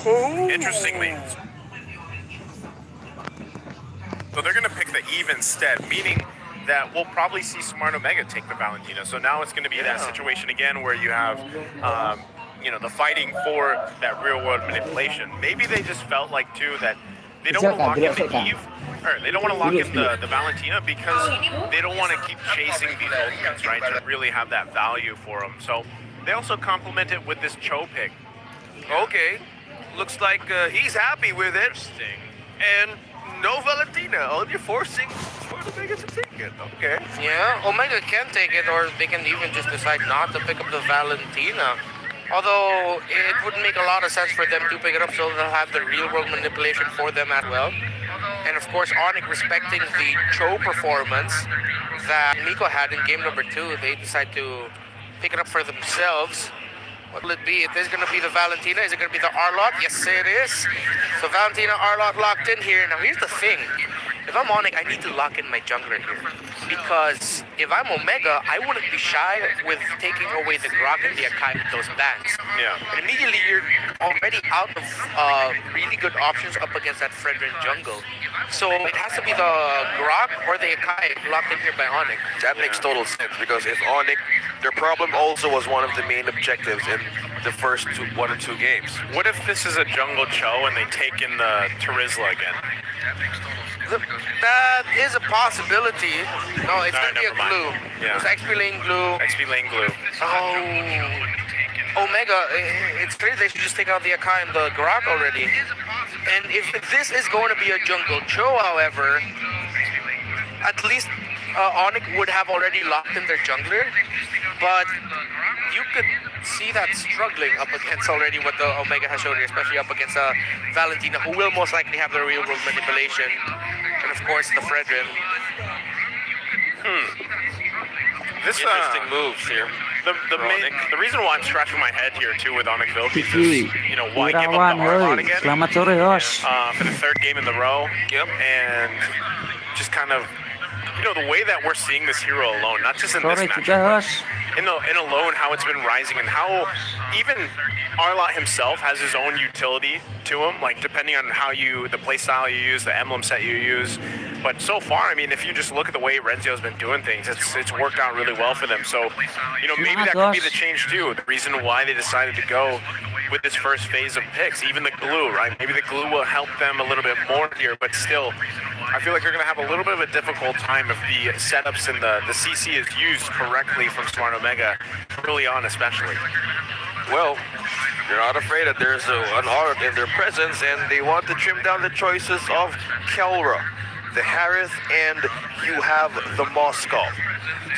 Interestingly, so they're going to pick the Eve instead, meaning that we'll probably see Smart Omega take the Valentina. So now it's going to be that situation again where you have, the fighting for that real-world manipulation. Maybe they just felt like, too, that they don't want to lock in the Eve, or they don't want to lock in the Valentina because they don't want to keep chasing these ultimates, right, to really have that value for them. So they also complement it with this Cho pick. Okay, looks like he's happy with it. And no Valentina, only forcing Smart Omega to take it. Okay. Yeah, Omega can take it, or they can even just decide not to pick up the Valentina. Although it would make a lot of sense for them to pick it up, so they'll have the real world manipulation for them as well. And of course, Onyx respecting the Cho performance that Miko had in game number 2, they decide to pick it up for themselves. What will it be? It is going to be the Valentina. Is it going to be the Arlot? Yes, it is. So Valentina, Arlot locked in here. Now here's the thing. If I'm Onyx, I need to lock in my jungler here. Because if I'm Omega, I wouldn't be shy with taking away the Grok and the Akai with those bans. Yeah. And immediately you're already out of really good options up against that Fredrin jungle. So it has to be the Grok or the Akai locked in here by Onyx. That makes total sense because if Onyx, their problem also was one of the main objectives in the first 1 or 2 games. What if this is a jungle Cho and they take in the Terizla again? That is a possibility. No, it's going to be a glue. Yeah. It's XP lane glue. XP lane glue. Oh, Omega, it's crazy they should just take out the Akai and the Grok already. And if this is going to be a jungle Cho, however, at least Onyx would have already locked in their jungler. But you could see that struggling up against already what the Omega has shown here, especially up against Valentina, who will most likely have the real world manipulation. And of course, the Fredrin. This Interesting moves here. The reason why I'm scratching my head here too with Onyx Philippines is, why give up the Arlot again? For the 3rd game in the row. Yep. And just kind of, the way that we're seeing this hero alone, not just in this match, in alone how it's been rising and how even Arlot himself has his own utility to him, like depending on how the playstyle you use, the emblem set you use. But so far, I mean, if you just look at the way Renzio's been doing things, it's worked out really well for them. So, maybe that could be the change too. The reason why they decided to go with this first phase of picks, even the glue, right? Maybe the glue will help them a little bit more here, but still, I feel like they're going to have a little bit of a difficult time if the setups and the CC is used correctly from Smart Omega, early on especially. Well, they're not afraid that there's an Arlot in their presence, and they want to trim down the choices of Kelra, the Harith, and you have the Moskov.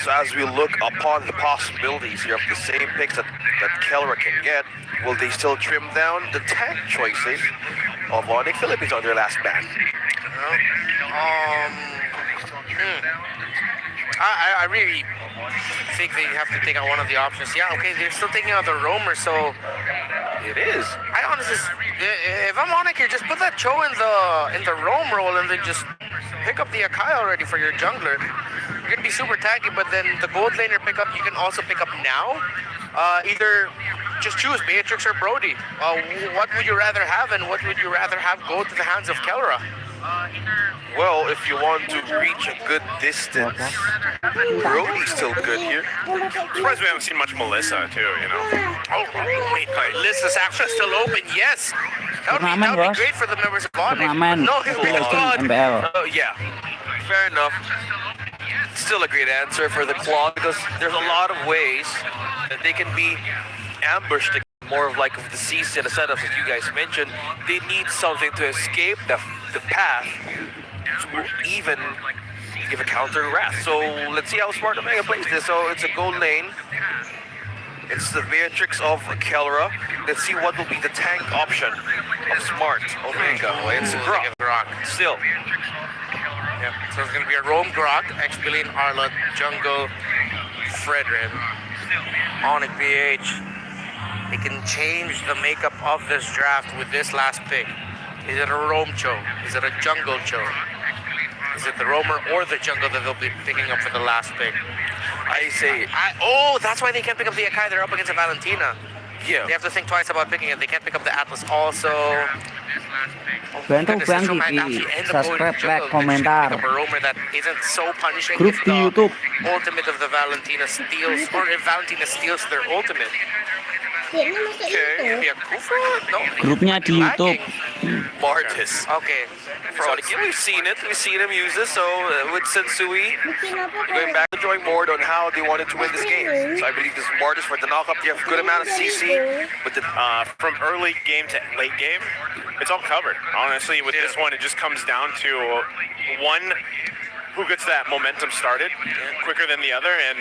So as we look upon the possibilities here of the same picks that Kelra can get, will they still trim down the tank choices of Onyx Philippines on their last ban? I really think they have to take out one of the options. Yeah, okay, they're still taking out the roamer, so it is. I honestly, if I'm Onyx here, just put that Cho in the roam role and then just pick up the Akai already for your jungler. You're gonna be super tanky, but then the gold laner pickup you can also pick up now. Either just choose Beatrix or Brody. What would you rather have, and what would you rather have go to the hands of Kelra? Well, if you want to reach a good distance, Brody's still good here. Surprised we haven't seen much Melissa too, Oh, wait, Melissa's actually still open, yes. That would be great for the members of Onyx. No, he's been gone. Oh, yeah. Fair enough. Still a great answer for the Claw because there's a lot of ways that they can be ambushed. More of like the CC and the setups that you guys mentioned. They need something to escape the path to even give a counter wrath. So let's see how Smart Omega plays this. So it's a gold lane. It's the Beatrix of Kelra. Let's see what will be the tank option of Smart Omega. It's Grok. Still. Yep. So it's going to be a roam Grok, XP lane Arlot, jungle, Fredrin, Onyx BH. They can change the makeup of this draft with this last pick. Is it a roam Cho? Is it a jungle Cho? Is it the roamer or the jungle that they'll be picking up for the last pick? I say... that's why they can't pick up the Akai. They're up against a Valentina. Yeah. They have to think twice about picking it. They can't pick up the Atlas also. Bantu Goodness, this Bang might di actually end up going subscribe, to like, jungle. They should komentar. pick up a roamer that isn't so punishing Grup if di the YouTube. ultimate of the Valentina steals, or if Valentina steals their ultimate. Dia ni masuk Okay, YouTube. maybe a Kufa? No. Grupnya di YouTube. Lagging. Martis. Okay. Frolic. Yeah, we've seen it. We've seen him use this. So with Sensui, Bikin apa going back to the drawing board on how they wanted to win this game. So I believe this Martis for the knockup. You have a good amount of CC with the From early game to late game, it's all covered. Honestly, with this one, it just comes down to one who gets that momentum started quicker than the other, and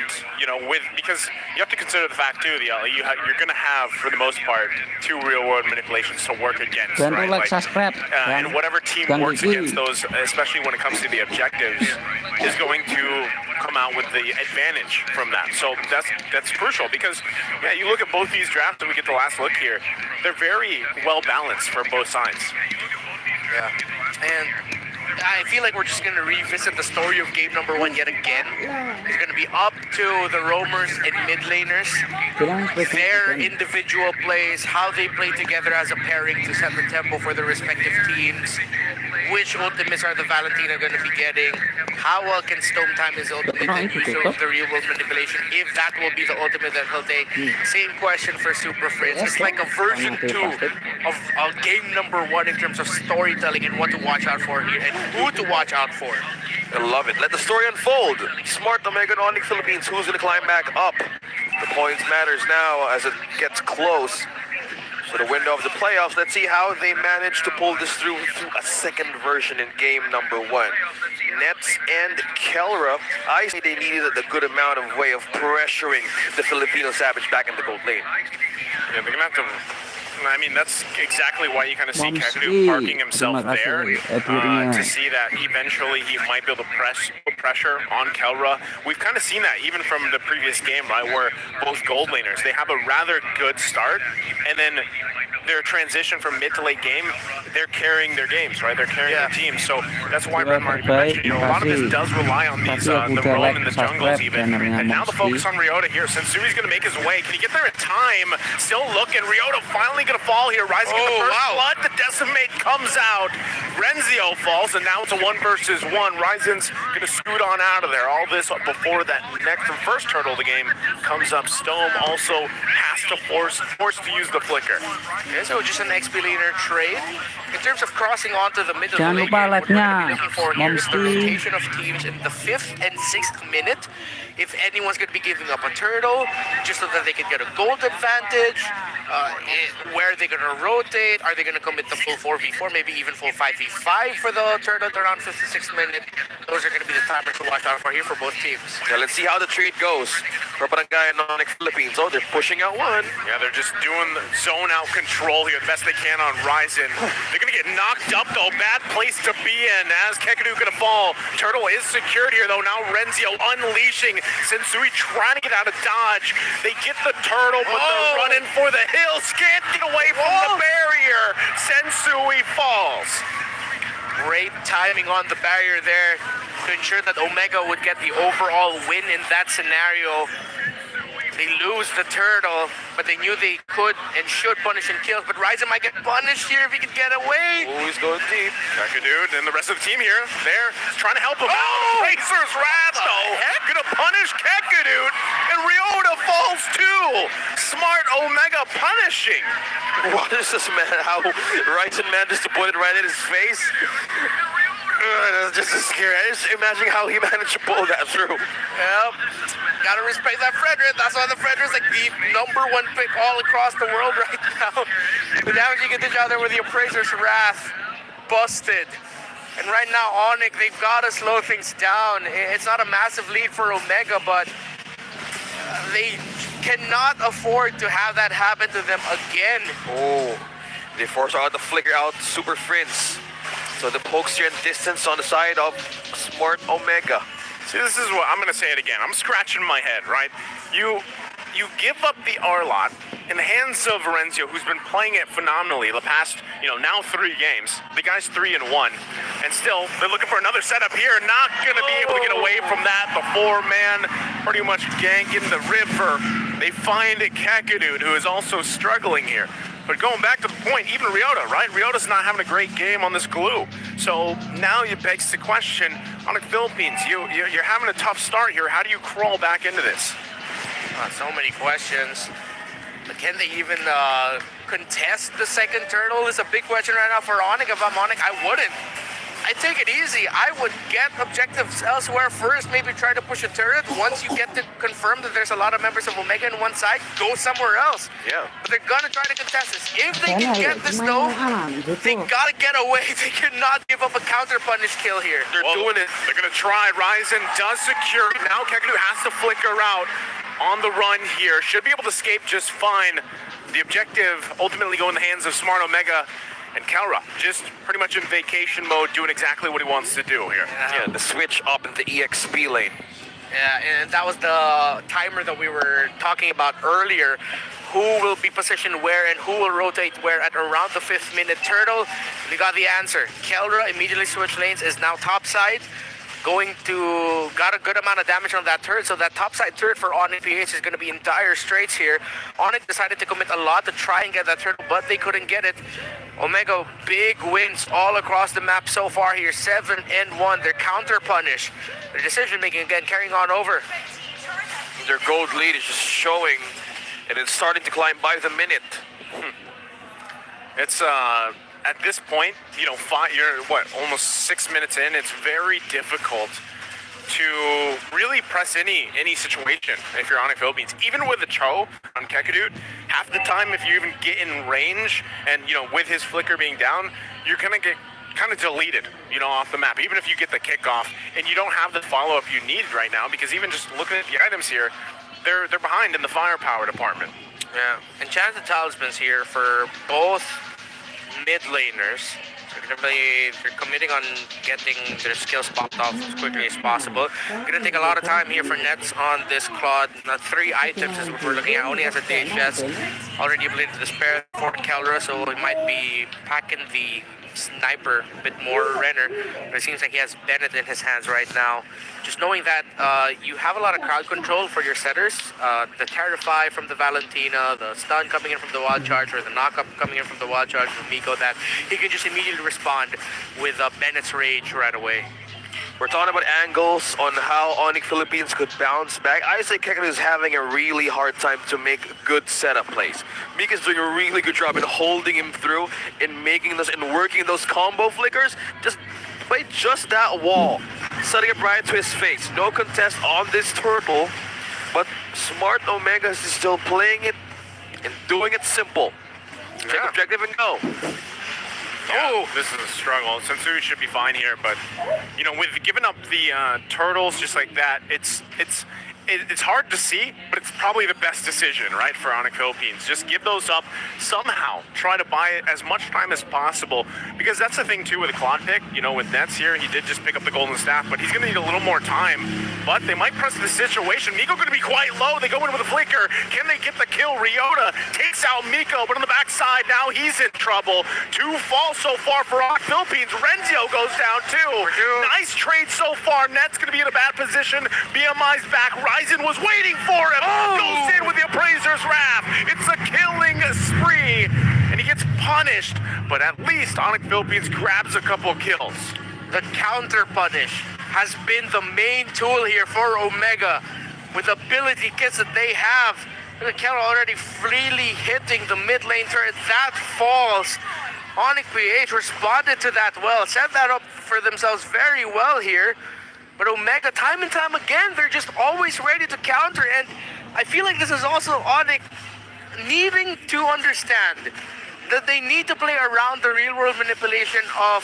because you have to consider the fact too, you're going to have, for the most part, 2 real-world manipulations to work against, Bantu right? like, subscribe. And whatever team Gang works Gigi. against those, especially when it comes to the objectives, is going to come out with the advantage from that. So that's crucial because, you look at both these drafts and we get the last look here, they're very well balanced for both sides. Yeah. And I feel like we're just going to revisit the story of game number 1 yet again. It's going to be up to the roamers and mid laners, Bilang their spesifikan. individual plays, how they play together as a pairing to set the tempo for their respective teams. Which ultimates are the Valentina going to be getting? How well can Stone time his ultimate and use of the real world manipulation? If that will be the ultimate that he'll take. Same question for Super Fritz. It's like a version 2 of game number 1 in terms of storytelling and what to watch out for here and who to watch out for. I love it. Let the story unfold. Smart Omega and Onyx Philippines. Who's going to climb back up? The points matters now as it gets close. So the window of the playoffs. Let's see how they manage to pull this through a second version in game number 1. Nets and Kelra. I say they needed a good amount of way of pressuring the Filipino Savage back in the gold lane. Yeah, they're gonna have to. I mean, that's exactly why you kind of see Momsi, Kakadu parking himself terima kasih, there akhirnya. to see that eventually he might be able to put pressure on Kelra. We've kind of seen that even from the previous game, right, where both gold laners, they have a rather good start, and then their transition from mid to late game, they're carrying their games, right? They're carrying their teams. So that's why Red Mark mentioned, a lot of this does rely on these the roam in the jungles even. And now the focus on Ryota here. Sensui's going to make his way. Can he get there in time? Still looking. Ryota finally going to fall here. Rising in the first blood. The Decimate comes out. Renzio falls, and now it's a 1 versus 1. Ryzen's going to scoot on out of there. All this before that first turtle of the game comes up. Stone also has to force to use the flicker. Okay, so just an XP laner trade. In terms of crossing onto the middle Jangan lane, lupa what we're like-nya. going to be looking for here is the Momsi. rotation of teams in the 5th and 6th minute. If anyone's going to be giving up a turtle, just so that they can get a gold advantage, where are they going to rotate? Are they going to commit the full 4v4, maybe even full 5v5 for the turtle around 5th and 6th minute? Those are going to be the timers to watch out for here for both teams. Now let's see how the trade goes for Barangay and Onyx Philippines. Oh, they're pushing out 1. Yeah, they're just doing zone out control here the best they can on Ryzen. They're gonna get knocked up though. Bad place to be in as Kekadu gonna fall. Turtle is secured here though. Now Renzio unleashing. Sensui trying to get out of dodge. They get the turtle, but they're running for the hills. Can't get away from the barrier. Sensui falls. Great timing on the barrier there to ensure that Omega would get the overall win in that scenario. They lose the turtle, but they knew they could and should punish and kill. But Ryzen might get punished here if he could get away. Oh, he's going deep. Kakadu and the rest of the team here, they're trying to help him out. Razor's Wrath though, gonna punish Kakadu, and Ryota falls too. Smart Omega punishing. What is this, man? How Ryzen managed to put it right in his face? That's just so scary. I just imagine how he managed to pull that through. Yep. Gotta respect that Frederick. That's why the Frederick's like the #1 pick all across the world right now. The damage you get to out there with the Appraiser's Wrath. Busted. And right now, Onyx, they've got to slow things down. It's not a massive lead for Omega, but they cannot afford to have that happen to them again. Oh, they force out the flicker out Super Prince. So the pokes here in distance on the side of Smart Omega. See, this is what I'm going to say it again. I'm scratching my head, right? You you give up the R-Lot in the hands of Valencia, who's been playing it phenomenally the past, now 3 games. The guy's 3-1, and still they're looking for another setup here. Not going to be able to get away from that. The 4-man pretty much ganking the river. They find Kakadu, who is also struggling here. But going back to the point, even Ryota, right? Ryota's not having a great game on this glue. So now it begs the question, on the Philippines, you're having a tough start here. How do you crawl back into this? So many questions. But can they even contest the second turtle is a big question right now for Onyx. If I'm Onyx, I wouldn't. I take it easy. I would get objectives elsewhere first, maybe try to push a turret. Once you get to confirm that there's a lot of members of Omega on one side, go somewhere else. Yeah. But they're gonna try to contest this. If they can get this though, they gotta get away. They cannot give up a counter punish kill here. They're doing it. They're gonna try. Ryzen does secure. Now Kakadu has to flicker out on the run here. Should be able to escape just fine. The objective ultimately go in the hands of Smart Omega. And Kelra, just pretty much in vacation mode, doing exactly what he wants to do here. Yeah, the switch up in the EXP lane. Yeah, and that was the timer that we were talking about earlier. Who will be positioned where and who will rotate where at around the 5th minute. Turtle, we got the answer. Kelra immediately switched lanes, is now topside. Got a good amount of damage on that turret, so that topside turret for Onyx PH is going to be in dire straits here. Onyx decided to commit a lot to try and get that turtle, but they couldn't get it. Omega, big wins all across the map so far here, 7-1. Their counter punish, their decision making again carrying on over. Their gold lead is just showing, and it's starting to climb by the minute. It's at this point, you're almost 6 minutes in. It's very difficult to really press any situation if you're on a Philippines. Even with the Cho on Kakadu, half the time if you even get in range and with his flicker being down, you're gonna get kind of deleted, off the map. Even if you get the kickoff and you don't have the follow-up you need right now, because even just looking at the items here, they're behind in the firepower department. Yeah, enchanted talismans here for both mid laners. They're committing on getting their skills popped off as quickly as possible. Gonna take a lot of time here for Nets on this Claude. 3 items is what we're looking at. Only has a DHS, already ability to spare for Kelra, so he might be packing the sniper a bit more, Renner. But it seems like he has Bennett in his hands right now. Just knowing that you have a lot of crowd control for your setters. The Terrify from the Valentina, the stun coming in from the Wild Charge, or the knockup coming in from the Wild Charge from Miko, that he can just immediately respond with Bennett's Rage right away. We're talking about angles on how Onyx Philippines could bounce back. I say Kakadu is having a really hard time to make good setup plays. Mika's doing a really good job in holding him through, in making those, and working those combo flickers. Just play just that wall, setting it right to his face. No contest on this turtle, but Smart Omega is still playing it and doing it simple. Take objective and go. Yeah, this is a struggle. Sensui should be fine here, but with giving up the turtles just like that, it's hard to see, but it's probably the best decision, right, for Onyx Philippines. Just give those up somehow. Try to buy as much time as possible, because that's the thing too with the Claude pick. With Nets here, he did just pick up the golden staff, but he's going to need a little more time. But they might press the situation. Miko going to be quite low. They go in with a flicker. Can they get the kill? Ryota takes out Miko, but on the backside now he's in trouble. 2 falls so far for Onyx Philippines. Renzio goes down too. Nice trade so far. Nets going to be in a bad position. BMI's back. Ryzen was waiting for him. Goes in with the Appraiser's Wrath. It's a killing spree, and he gets punished. But at least Onyx Philippines grabs a couple kills. The counter punish has been the main tool here for Omega. With ability kits that they have, the Kelra already freely hitting the mid lane turret. That falls. Onyx PH responded to that well, set that up for themselves very well here. But Omega, time and time again, they're just always ready to counter. And I feel like this is also Onyx needing to understand that they need to play around the real-world manipulation of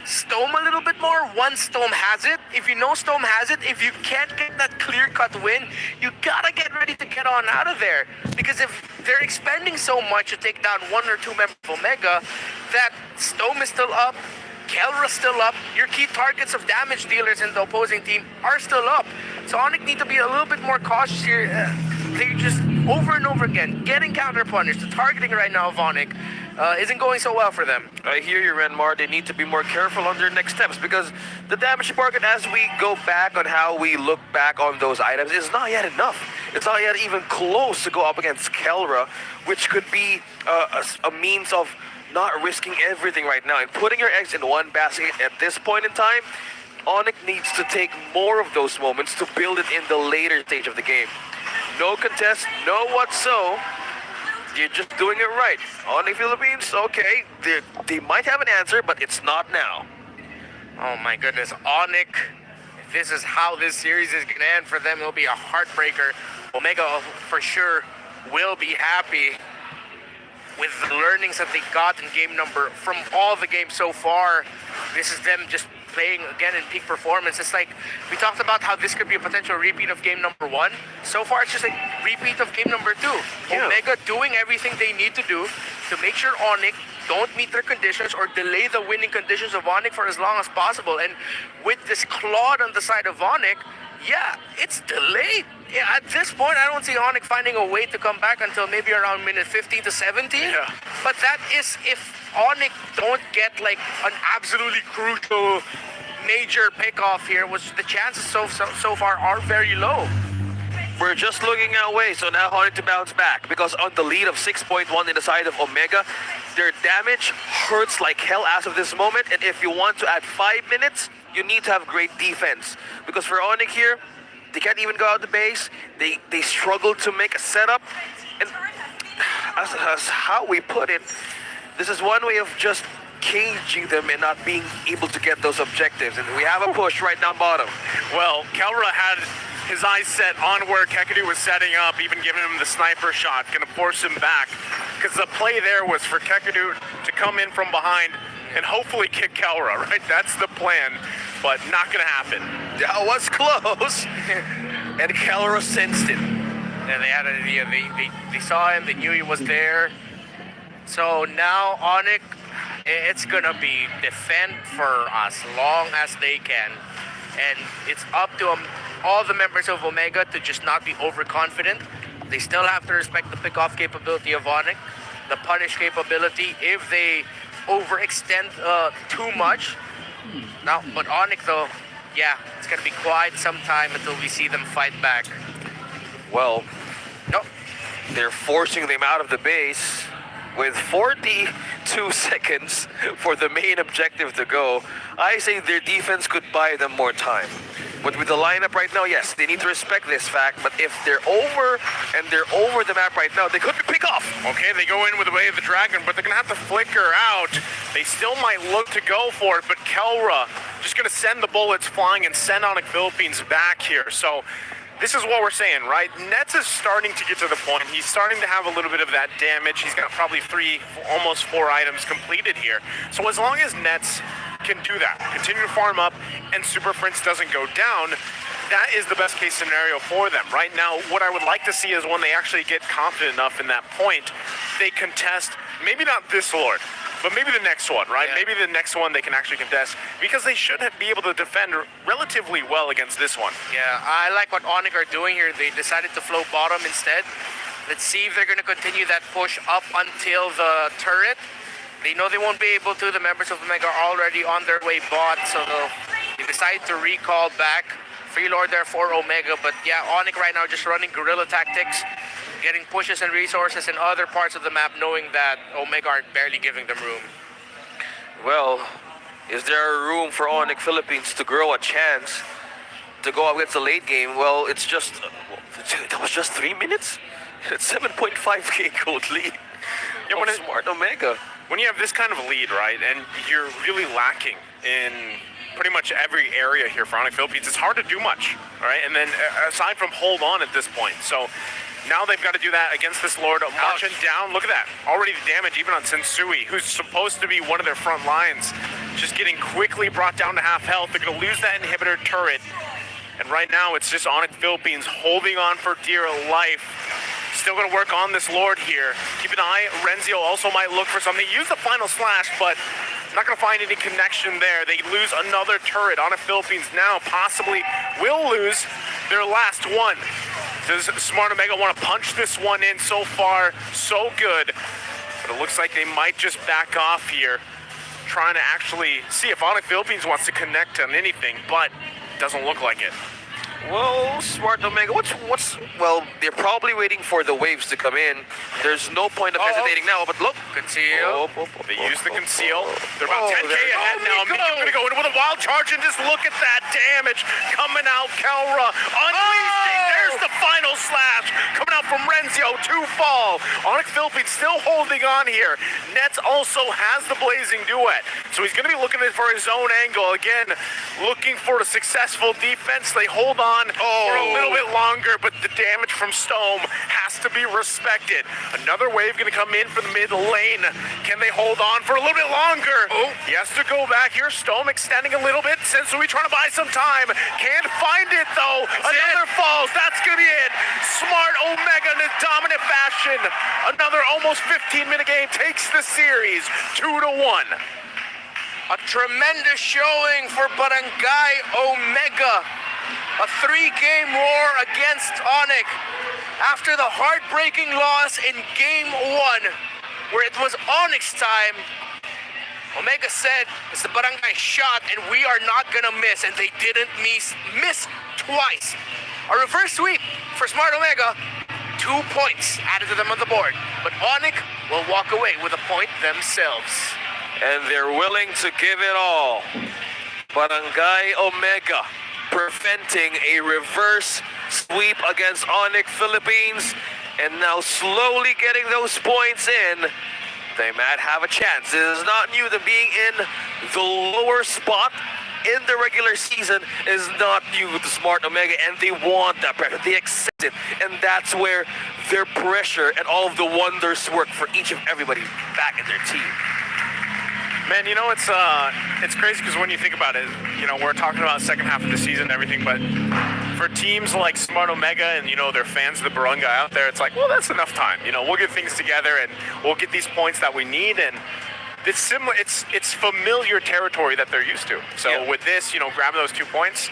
Stome a little bit more once Stome has it. If you know Stome has it, if you can't get that clear-cut win, you gotta get ready to get on out of there. Because if they're expending so much to take down 1 or 2 members of Omega, that Stome is still up, Kelra's still up, your key targets of damage dealers in the opposing team are still up. So Onyx need to be a little bit more cautious here. they just over and over again getting counter-punished. The targeting right now of Onyx isn't going so well for them. I hear you, Renmar. They need to be more careful on their next steps because the damage department, as we go back on how we look back on those items, is not yet enough. It's not yet even close to go up against Kelra, which could be a means of not risking everything right now and putting your eggs in one basket at this point in time. Onyx needs to take more of those moments to build it in the later stage of the game. No contest, no what so. You're just doing it right. Onyx Philippines, okay, they might have an answer, but it's not now. Oh my goodness, Onyx, if this is how this series is gonna end for them, it'll be a heartbreaker. Omega for sure will be happy with the learnings that they got in from all the games so far. This is them just playing again in peak performance. It's like we talked about how this could be a potential repeat of game number 1. So far, it's just a repeat of game number 2. Yeah. Omega doing everything they need to do to make sure Onyx don't meet their conditions or delay the winning conditions of Onyx for as long as possible. And with this Claude on the side of Onyx, yeah, it's delayed. Yeah, at this point, I don't see Onyx finding a way to come back until maybe around minute 15 to 17. Yeah. But that is if Onyx don't get like an absolutely crucial major pickoff here, which the chances so far are very low. We're just looking our way, so now Onyx to bounce back because on the lead of 6.1 in the side of Omega, their damage hurts like hell as of this moment, and if you want to add 5 minutes, you need to have great defense. Because for Onyx here, they can't even go out the base. They struggle to make a setup. And as how we put it, this is one way of just caging them and not being able to get those objectives. And we have a push right down bottom. Well, Kelra had his eyes set on where Kekadu was setting up, even giving him the sniper shot, gonna force him back. Because the play there was for Kekadu to come in from behind and hopefully kick Kelra, right? That's the plan, but not gonna happen. That was close. And Kelra sensed it. And they had an idea. They saw him, they knew he was there. So now Onyx, it's gonna be defend for as long as they can. And it's up to all the members of Omega to just not be overconfident. They still have to respect the pick-off capability of Onyx, the punish capability if they overextend too much. Now, but Onyx though, yeah, it's gonna be quite some time until we see them fight back. Well, Nope. they're forcing them out of the base with 42 seconds for the main objective to go. I say their defense could buy them more time. But with the lineup right now, yes, they need to respect this fact. But if they're over the map right now, they could be pick off. Okay, they go in with the Way of the Dragon, but they're gonna have to flicker out. They still might look to go for it, but Kelra just gonna send the bullets flying and send Onyx Philippines back here. So this is what we're saying, right? Nets is starting to get to the point. He's starting to have a little bit of that damage. He's got probably 3, almost 4 items completed here. So as long as Nets can do that, continue to farm up, and Super Prince doesn't go down, that is the best case scenario for them. Right now, what I would like to see is when they actually get confident enough in that point, they contest, maybe not this Lord, but maybe the next one, right? Yeah. Maybe the next one they can actually contest, because they should be able to defend relatively well against this one. Yeah, I like what Onyx are doing here. They decided to float bottom instead. Let's see if they're going to continue that push up until the turret. They know they won't be able to. The members of Omega are already on their way bot, so they decide to recall back. Free Lord there for Omega, but yeah, Onyx right now just running guerrilla tactics, getting pushes and resources in other parts of the map, knowing that Omega are barely giving them room. Well, is there room for Onyx Philippines to grow a chance to go up against the late game? Well, it's just, that was just 3 minutes? It's 7.5k gold lead. Yeah, when Smart Omega. When you have this kind of lead, right, and you're really lacking in pretty much every area here for Onyx Philippines, it's hard to do much, right? And then aside from hold on at this point. So now they've got to do that against this Lord, marching down. Look at that. Already the damage even on Sensui, who's supposed to be one of their front lines, just getting quickly brought down to half health. They're going to lose that inhibitor turret. And right now it's just Onyx Philippines holding on for dear life. Still going to work on this Lord here. Keep an eye. Renzio also might look for something. Use the final slash, but not going to find any connection there. They lose another turret. Onyx Philippines now possibly will lose their last one. Does Smart Omega want to punch this one in? So far, so good. But it looks like they might just back off here, trying to actually see if Onyx Philippines wants to connect on anything, but doesn't look like it. Well, Smart Omega, well, they're probably waiting for the waves to come in. There's no point of hesitating now, but look. Conceal. They use the conceal. They're about 10K there- ahead now. Miko gonna go in with a wild charge and just look at that damage coming out. Kelra unleashing. There's the final slash coming out from Renzio. 2 fall. Onyx Philippines still holding on here. Nets also has the blazing duet, so he's gonna be looking for his own angle again, looking for a successful defense. They hold on for a little bit longer, but the damage from Stome has to be respected. Another wave gonna come in for the mid lane. Can they hold on for a little bit longer? He has to go back here. Stome extending a little bit. Sensui trying to buy some time. Can't find it though. Another falls. That's gonna be it. Smart Omega in a dominant fashion. Another almost 15-minute game takes the series 2-1. A tremendous showing for Barangay Omega. A 3-game war against Onyx after the heartbreaking loss in Game 1, where it was Onyx time. Omega said, it's the Barangay shot and we are not gonna miss, and they didn't miss twice. A reverse sweep for Smart Omega, 2 points added to them on the board, but Onyx will walk away with a point themselves. And they're willing to give it all. Barangay Omega preventing a reverse sweep against Onyx Philippines, and now slowly getting those points in. They might have a chance. It is not new that being in the lower spot in the regular season is not new to Smart Omega, and they want that pressure. They accept it, and that's where their pressure and all of the wonders work for each of everybody back in their team. Man, you know, it's crazy because when you think about it, you know, we're talking about second half of the season and everything, but for teams like Smart Omega and, you know, their fans of the Barangay out there, it's like, well, that's enough time. You know, we'll get things together and we'll get these points that we need, and it's similar. It's familiar territory that they're used to. So Yeah. with this, you know, grabbing those 2 points,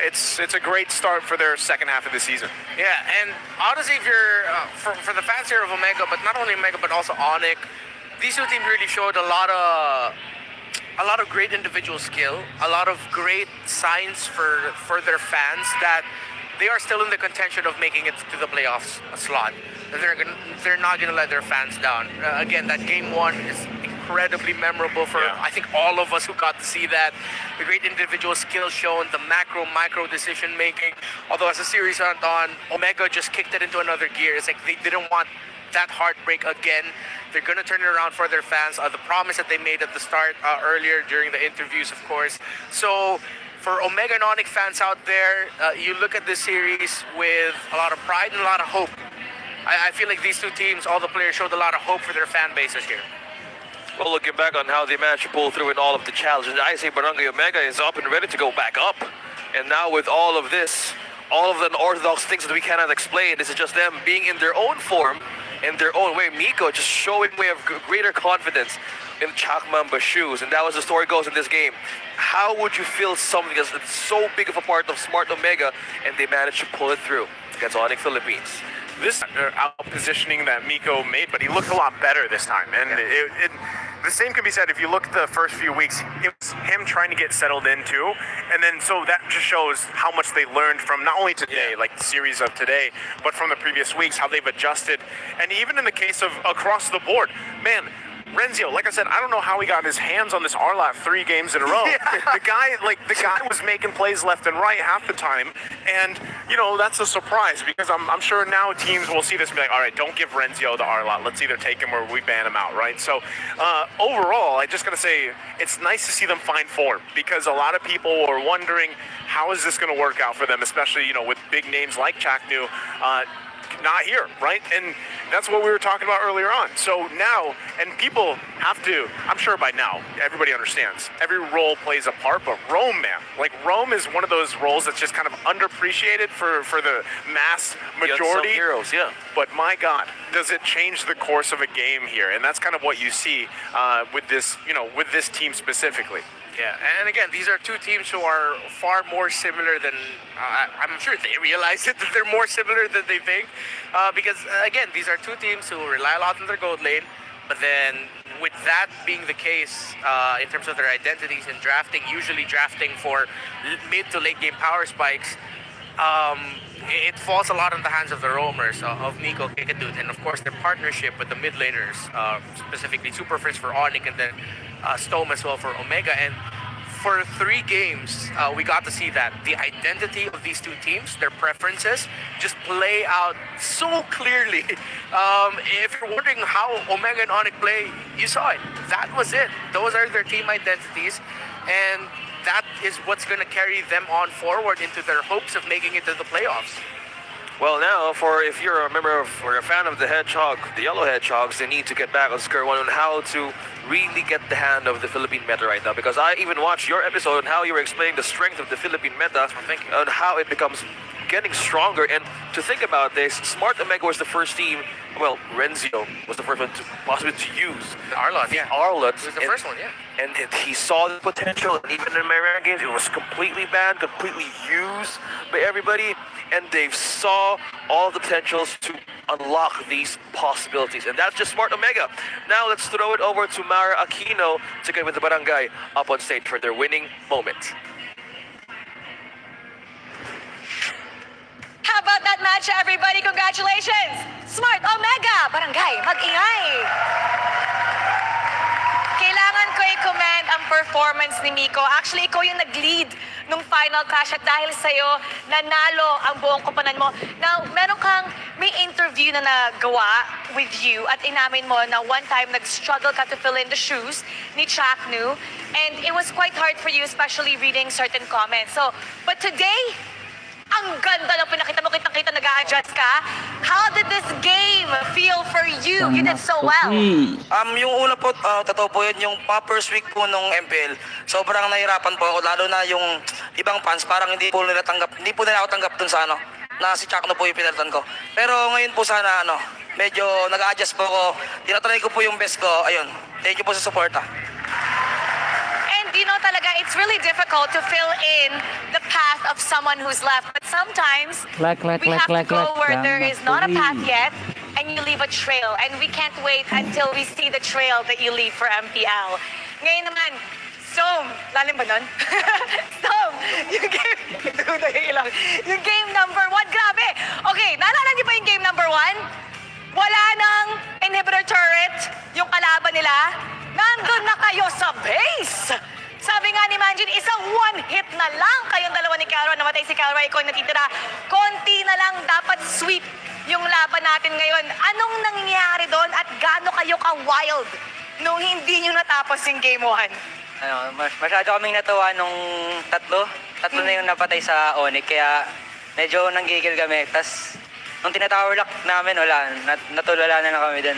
it's a great start for their second half of the season. Yeah, and honestly, if you're for the fans here of Omega, but not only Omega but also Onyx, these two teams really showed a lot of great individual skill, a lot of great signs for their fans that they are still in the contention of making it to the playoffs slot. They're not gonna let their fans down. Again, that Game 1 is incredibly memorable for I think all of us who got to see that. The great individual skill shown, the micro decision making. Although as the series went on, Omega just kicked it into another gear. It's like they didn't want that heartbreak again. They're going to turn it around for their fans. The promise that they made at the start earlier during the interviews, of course. So for Omega and Onyx fans out there, you look at this series with a lot of pride and a lot of hope. I feel like these two teams, all the players showed a lot of hope for their fan bases here. Well, looking back on how they managed to pull through in all of the challenges, I say Barangay Omega is up and ready to go back up. And now with all of this, all of the unorthodox things that we cannot explain, this is just them being in their own form, in their own way. Miko just showing way of greater confidence in Chakmamba's shoes, and that was the story goes in this game. How would you feel something that's so big of a part of Smart Omega, and they managed to pull it through against Onyx Philippines? This out positioning that Miko made, but he looked a lot better this time. And the same can be said if you look at the first few weeks. It was him trying to get settled in too, and then so that just shows how much they learned from not only today, like the series of today, but from the previous weeks, how they've adjusted. And even in the case of across the board, man, Renzio, like I said, I don't know how he got his hands on this Arlat 3 games in a row. The guy was making plays left and right half the time, and you know that's a surprise because I'm sure now teams will see this and be like, all right, don't give Renzio the Arlat. Let's either take him or we ban him out, right? So overall, I just gotta say it's nice to see them find form because a lot of people are wondering how is this going to work out for them, especially with big names like Chaknu. Not here, right? And that's what we were talking about earlier on. So now, and people have to, I'm sure by now, everybody understands, every role plays a part, but Rome, man, like Rome is one of those roles that's just kind of underappreciated for the mass majority. Heroes, yeah. But my God, does it change the course of a game here? And that's kind of what you see with this, with this team specifically. Yeah, and again, these are two teams who are far more similar than I'm sure they realize it that they're more similar than they think. Because again, these are two teams who rely a lot on their gold lane, but then with that being the case, in terms of their identities in drafting, usually drafting for mid to late game power spikes, it falls a lot in the hands of the roamers of Nico, Kikadut, and of course their partnership with the mid laners, specifically Super Frizz for Onyx and then Stome as well for Omega. And for 3 games, we got to see that the identity of these two teams, their preferences, just play out so clearly. If you're wondering how Omega and Onyx play, you saw it. That was it. Those are their team identities, and that is what's going to carry them on forward into their hopes of making it to the playoffs. Well, now, if you're a member or a fan of the Hedgehog, the Yellow Hedgehogs, they need to get back on square one on how to really get the hand of the Philippine meta right now. Because I even watched your episode on how you were explaining the strength of the Philippine meta and how it becomes getting stronger. And to think about this, Smart Omega was the first team. Well, Renzio was the first one to possibly to use The Arlot, yeah. Arlot. He was the first one, yeah. And he saw the potential, and even in my rankings, it was completely banned, completely used by everybody. And they saw all the potentials to unlock these possibilities. And that's just Smart Omega. Now let's throw it over to Mara Aquino to get with the Barangay up on stage for their winning moment. How about that match, everybody? Congratulations! Smart Omega! Barangay, mag-ingay! Kailangan ko i-comment ang performance ni Miko. Actually, ikaw yung nag-lead nung final clash at dahil sa'yo, nanalo ang buong koponan mo. Now, may interview na nagawa with you at inamin mo na one time nag-struggle ka to fill in the shoes ni Chaknu, and it was quite hard for you, especially reading certain comments. But today, ang ganda ng pinakita mo, kitang-kita nag-a-adjust ka. How did this game feel for you? You did so well. Yung una po, totoo po yun, yung first week po nung MPL, sobrang nahirapan po ako, lalo na yung ibang fans, parang hindi po nila ako tanggap dun sa na si Chakno po yung pinalitan ko. Pero ngayon po sana, medyo nag-a-adjust po ako, tinatry ko po yung best ko, ayun, thank you po sa support. You know talaga, it's really difficult to fill in the path of someone who's left. But sometimes, we have to go where there is not a path yet, and you leave a trail. And we can't wait until we see the trail that you leave for MPL. Ngayon naman, Stome, lalim ba nun? Stome, yung game number 1, grabe! Okay, naalala niyo ba yung game number 1? Wala nang inhibitor turret, yung kalaban nila. Nandun na kayo sa base! Sabi nga ni Manjin, isang one-hit na lang kayong dalawa ni Calra. Namatay si Calra, ikaw yung natitira. Konti na lang, dapat sweep yung laban natin ngayon. Anong nangyari doon at gaano kayo ka-wild nung hindi nyo natapos yung game 1? Masyado kaming natuwa nung tatlo na yung napatay sa Onyx, kaya medyo nanggigil kami. Tapos, nung tinatower lock namin, wala, natulala na kami din.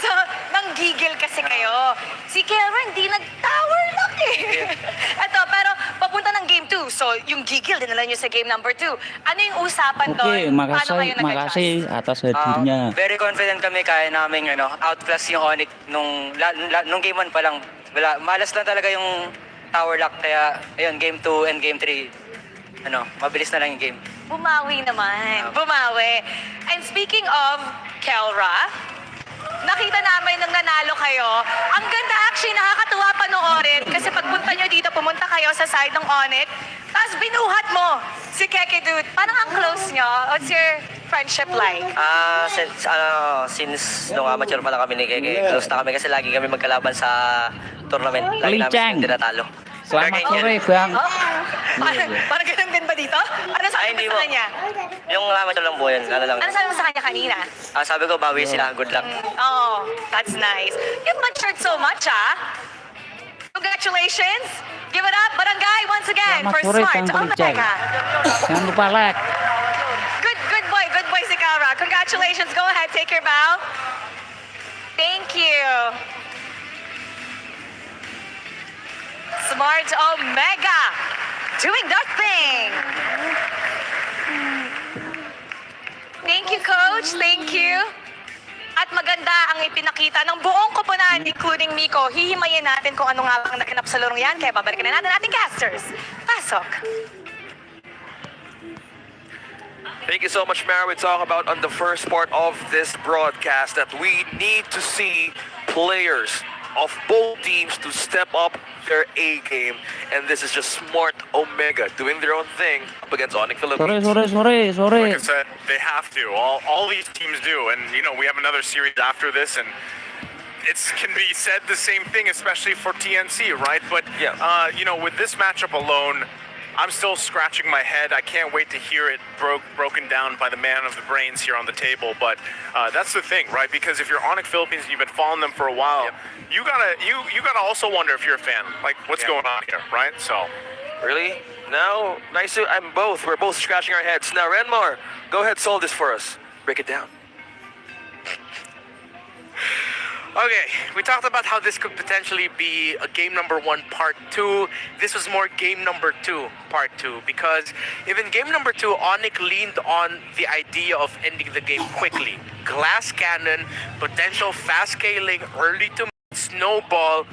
So, nanggigil kasi kayo. Si Kelra hindi nag-tower lock eh. Eto, pero papunta ng game 2. So, yung gigil, dinala nyo sa game number 2. Ano yung usapan doon? Paano kayo nag-adjust? atas sa team niya. Very confident kami, kaya namin outclass yung Onyx nung game 1 pa lang. Malas lang talaga yung tower lock, kaya ayun, game 2 and game 3, mabilis na lang yung game. Bumawi naman. Bumawi. And speaking of Kelra, nakita namin nung nanalo kayo. Ang ganda actually, nakakatuwa panoorin kasi pagpunta nyo dito, pumunta kayo sa side ng Onyx, tapos binuhat mo si Kekidut. Parang ang close nyo. What's your friendship like? Since nung amateur pa lang kami ni Keke, close na kami kasi lagi kami magkalaban sa tournament. Lagi namin tinatalo. Selamat sore, Bang. Parang ganun din ba dito? Ano sabi mo sa kanya? Yung amateur lang po yun. Ano sabi mo sa kanya kanina? Sabi ko, bawi sila. Good luck. Oh, that's nice. You've matured so much, Congratulations. Give it up, Barangay, once again, Selamat for sore, Smart Kang Richard. Omega. Jangan lupa like. Good boy, si Kara. Congratulations. Go ahead, take your bow. Thank you. Smart Omega doing their thing. Thank you, Coach. Thank you. at maganda ang ipinakita ng buong koponan, including Miko. Hihimayin natin kung ano nga ang naganap sa larong yan. Kaya babalikan na natin ating casters. Pasok! Thank you so much, Mara. We talk about on the first part of this broadcast that we need to see players of both teams to step up their A game, and this is just smart Omega doing their own thing up against Onyx Philippines. Sorry. Like I said, they have to. All these teams do, and you know we have another series after this, and it can be said the same thing, especially for TNC, right? But Yeah. you know, with this matchup alone, I'm still scratching my head. I can't wait to hear it broken down by the man of the brains here on the table. But that's the thing, right? Because if you're Onyx Philippines and you've been following them for a while, you gotta also wonder if you're a fan, like what's going on here, right? So. Really? Now, nice. We're both scratching our heads. Now, Renmar, go ahead, solve this for us. Break it down. Okay, we talked about how this could potentially be a game number 1 part 2. This was more game number 2 part 2, because even game number 2, Onyx leaned on the idea of ending the game quickly. Glass cannon, potential fast scaling, early to snowball,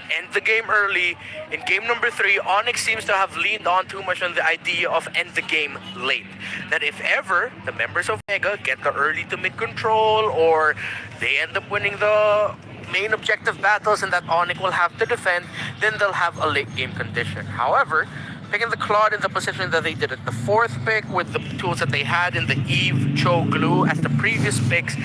end the game early. In game number 3, Onyx seems to have leaned on too much on the idea of end the game late. That if ever the members of Mega get the early to mid control, or they end up winning the main objective battles and that Onyx will have to defend, then they'll have a late game condition. However, picking the Claude in the position that they did at the 4th pick with the tools that they had in the Eve, Cho, Glue as the previous picks,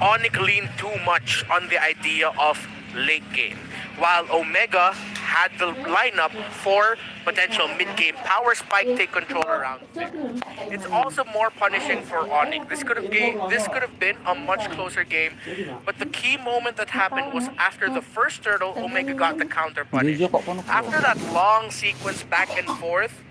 Onyx leaned too much on the idea of late game, while Omega had the lineup for potential mid-game power spike, take control around there. It's also more punishing for Onyx. This could have been a much closer game, but the key moment that happened was after the first turtle, Omega got the counter punish. After that long sequence back and forth,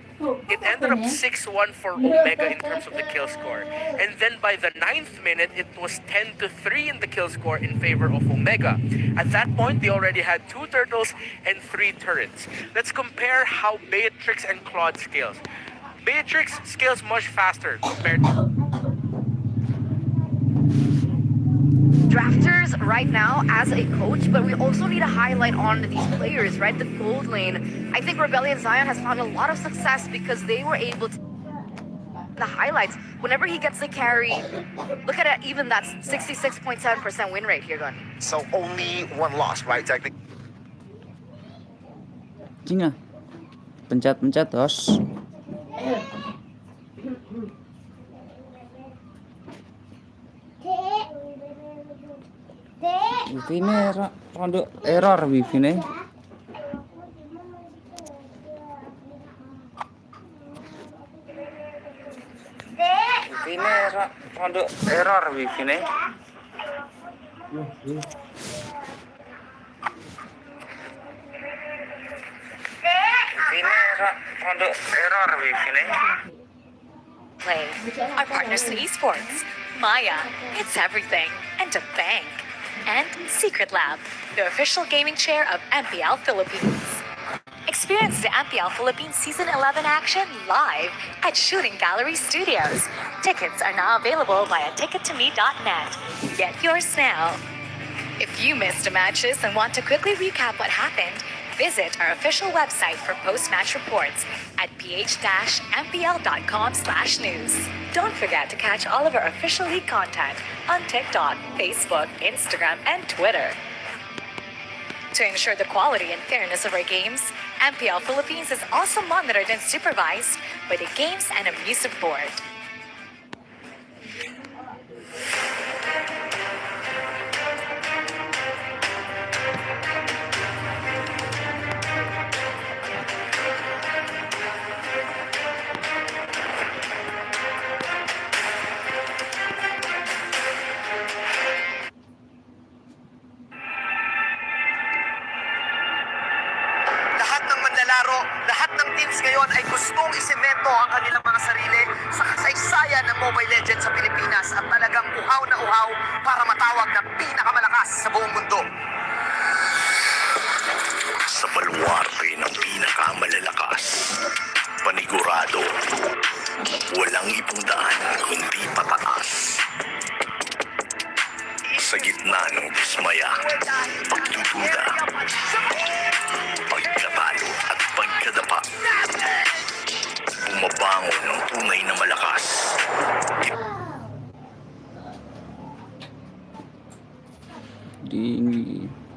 it ended up 6-1 for Omega in terms of the kill score. And then by the 9th minute, it was 10-3 in the kill score in favor of Omega. At that point, they already had 2 turtles and 3 turrets. Let's compare how Beatrix and Claude scales. Beatrix scales much faster compared to drafters right now as a coach, but we also need to highlight on these players, right? The gold lane. I think Rebellion Zion has found a lot of success because they were able to the highlights. Whenever he gets the carry, look at it, even that 66.7% win rate here, Gun. So only 1 loss, right? Technically. Chính à. Pencet terus. Wifi ini rada error wifi ini. Wifi ini rada error wifi ini. Wifi ini rada error wifi ini. Play. Our partners in esports. Maya, it's everything. And a bank. And Secret Lab, the official gaming chair of MPL Philippines. Experience the MPL Philippines Season 11 action live at Shooting Gallery Studios. Tickets are now available via tickettome.net. Get yours now. If you missed the matches and want to quickly recap what happened, visit our official website for post-match reports at ph-mpl.com/news. Don't forget to catch all of our official league content on TikTok, Facebook, Instagram, and Twitter. To ensure the quality and fairness of our games, MPL Philippines is also monitored and supervised by the Games and Amusement Board. Lahat ng teams ngayon ay gustong isemento ang kanilang mga sarili sa kasaysayan ng Mobile Legends sa Pilipinas at talagang uhaw na uhaw para matawag na pinakamalakas sa buong mundo. Sa baluarte ng pinakamalalakas, panigurado, walang ibang daan kundi pataas. tinggi.